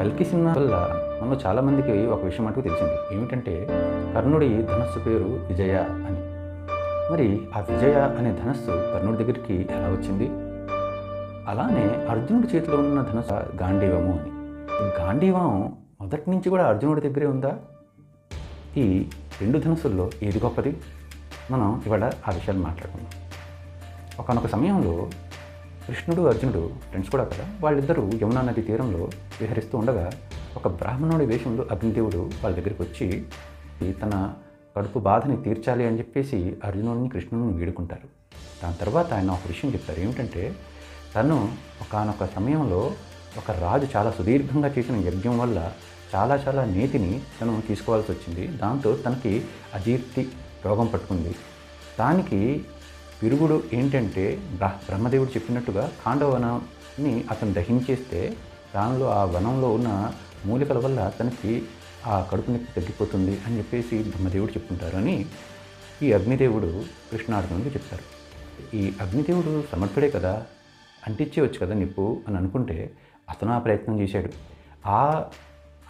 కల్కి సినిమా వల్ల మనలో చాలామందికి ఒక విషయం అంటూ తెలిసింది. ఏమిటంటే కర్ణుడి ధనస్సు పేరు విజయ అని. మరి ఆ విజయ అనే ధనస్సు కర్ణుడి దగ్గరికి ఎలా వచ్చింది? అలానే అర్జునుడి చేతిలో ఉన్న ధనస్సు గాంధీవము అని. గాంధీవం మొదటి నుంచి కూడా అర్జునుడి దగ్గరే ఉందా? ఈ రెండు ధనస్సుల్లో ఏది గొప్పది? మనం ఇవాళ ఆ విషయాలు మాట్లాడుకుందాం. ఒకానొక సమయంలో కృష్ణుడు అర్జునుడు ఫ్రెండ్స్ కూడా కదా, వాళ్ళిద్దరూ యమునా నది తీరంలో విహరిస్తూ ఉండగా ఒక బ్రాహ్మణుడి వేషంలో అగ్నిదేవుడు వాళ్ళ దగ్గరికి వచ్చి తన కడుపు బాధని తీర్చాలి అని చెప్పేసి అర్జునుడిని కృష్ణుడిని వేడుకుంటారు. దాని తర్వాత ఆయన ఒక విషయం చెప్తారు. ఏమిటంటే తను ఒకానొక సమయంలో ఒక రాజు చాలా సుదీర్ఘంగా చేసిన యజ్ఞం వల్ల చాలా నేతిని తను తీసుకోవాల్సి వచ్చింది. దాంతో తనకి అజీర్తి రోగం పట్టుకుంది. దానికి విరుగుడు ఏంటంటే బ్రహ్మదేవుడు చెప్పినట్టుగా ఖాండవనాన్ని అతను దహించేస్తే దానిలో ఆ వనంలో ఉన్న మూలికల వల్ల తనకి ఆ కడుపు నొప్పి తగ్గిపోతుంది అని చెప్పేసి బ్రహ్మదేవుడు చెప్పుకుంటారు అని ఈ అగ్నిదేవుడు కృష్ణార్జునుడికి చెప్తారు. ఈ అగ్నిదేవుడు సమర్థుడే కదా, అంటించేవచ్చు కదా నిప్పు అని అనుకుంటే అతను ఆ ప్రయత్నం చేశాడు. ఆ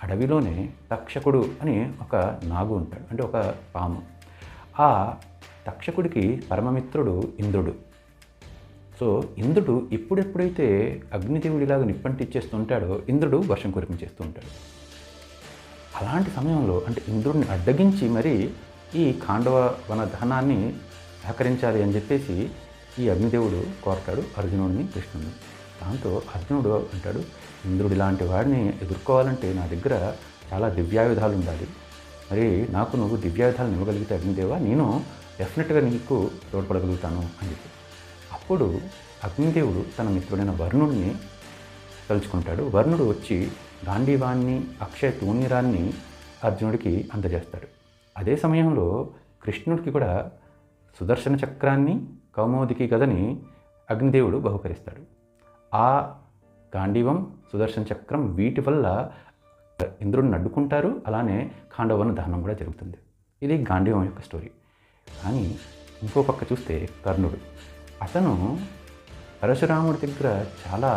అడవిలోనే తక్షకుడు అని ఒక నాగు ఉంటాడు, అంటే ఒక పాము. ఆ తక్షకుడికి పరమమిత్రుడు ఇంద్రుడు. సో ఇంద్రుడు ఎప్పుడెప్పుడైతే అగ్నిదేవుడిలాగా నిప్పంటిచ్చేస్తుంటాడో ఇంద్రుడు వర్షం కురిపించేస్తూ ఉంటాడు. అలాంటి సమయంలో అంటే ఇంద్రుడిని అడ్డగించి మరి ఈ ఖాండవ వన దహనాన్ని సహకరించాలి అని చెప్పేసి ఈ అగ్నిదేవుడు కోరతాడు అర్జునుడిని కృష్ణుడిని. దాంతో అర్జునుడు అంటాడు, ఇంద్రుడు ఇలాంటి వాడిని ఎదుర్కోవాలంటే నా దగ్గర చాలా దివ్యాయుధాలు ఉండాలి. మరి నాకు నువ్వు దివ్యాయుధాలను ఇవ్వగలిగితే అగ్నిదేవ నేను డెఫినెట్గా నీకు తోడ్పడగలుగుతాను అని చెప్పి. అప్పుడు అగ్నిదేవుడు తన మిత్రుడైన వరుణుడిని తలుచుకుంటాడు. వరుణుడు వచ్చి గాంధీవాన్ని అక్షయ తూణీరాన్ని అర్జునుడికి అందజేస్తాడు. అదే సమయంలో కృష్ణుడికి కూడా సుదర్శన చక్రాన్ని కౌమోదికి గదని అగ్నిదేవుడు బహుకరిస్తాడు. ఆ గాంధీవం సుదర్శన చక్రం వీటి వల్ల ఇంద్రుడిని అడ్డుకుంటారు. అలానే ఖాండవన దహనం కూడా జరుగుతుంది. ఇది గాంధీవం యొక్క స్టోరీ. కానీ ఇంకో పక్క చూస్తే కర్ణుడు, అతను పరశురాముడి దగ్గర చాలా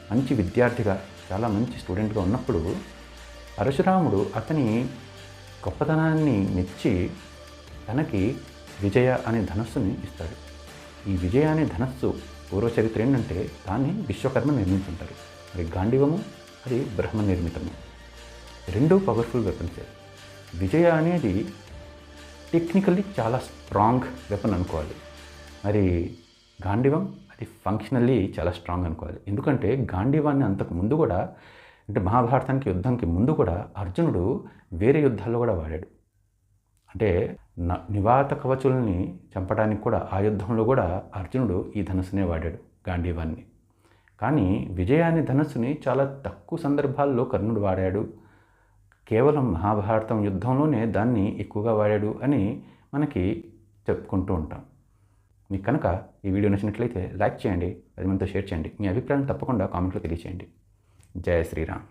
మంచి విద్యార్థిగా, చాలా మంచి స్టూడెంట్గా ఉన్నప్పుడు పరశురాముడు అతని గొప్పతనాన్ని మెచ్చి తనకి విజయ అనే ధనస్సుని ఇస్తాడు. ఈ విజయ అనే ధనస్సు పూర్వ చరిత్ర ఏంటంటే దాన్ని విశ్వకర్మ నిర్మించుంటారు. మరి గాంధీవము అది బ్రహ్మ నిర్మితము. రెండూ పవర్ఫుల్ వెపన్సే. విజయ అనేది టెక్నికల్లీ చాలా స్ట్రాంగ్ వెపన్ అనుకోవాలి. మరి గాంధీవం అది ఫంక్షనల్లీ చాలా స్ట్రాంగ్ అనుకోవాలి. ఎందుకంటే గాంధీవాన్ని అంతకు ముందు కూడా, అంటే మహాభారతానికి యుద్ధంకి ముందు కూడా అర్జునుడు వేరే యుద్ధాల్లో కూడా వాడాడు. అంటే నివాత కవచుల్ని చంపడానికి కూడా ఆ యుద్ధంలో కూడా అర్జునుడు ఈ ధనస్సునే వాడాడు, గాంధీవాన్ని. కానీ విజయ అనే ధనస్సుని చాలా తక్కువ సందర్భాల్లో కర్ణుడు వాడాడు. కేవలం మహాభారతం యుద్ధంలోనే దాన్ని ఎక్కువగా వాడాడు అని మనకి చెప్పుకుంటూ ఉంటాం. మీకు కనుక ఈ వీడియో నచ్చినట్లయితే లైక్ చేయండి, 10 మందితో షేర్ చేయండి. మీ అభిప్రాయం తప్పకుండా కామెంట్లో తెలియచేయండి. జయ శ్రీరామ్.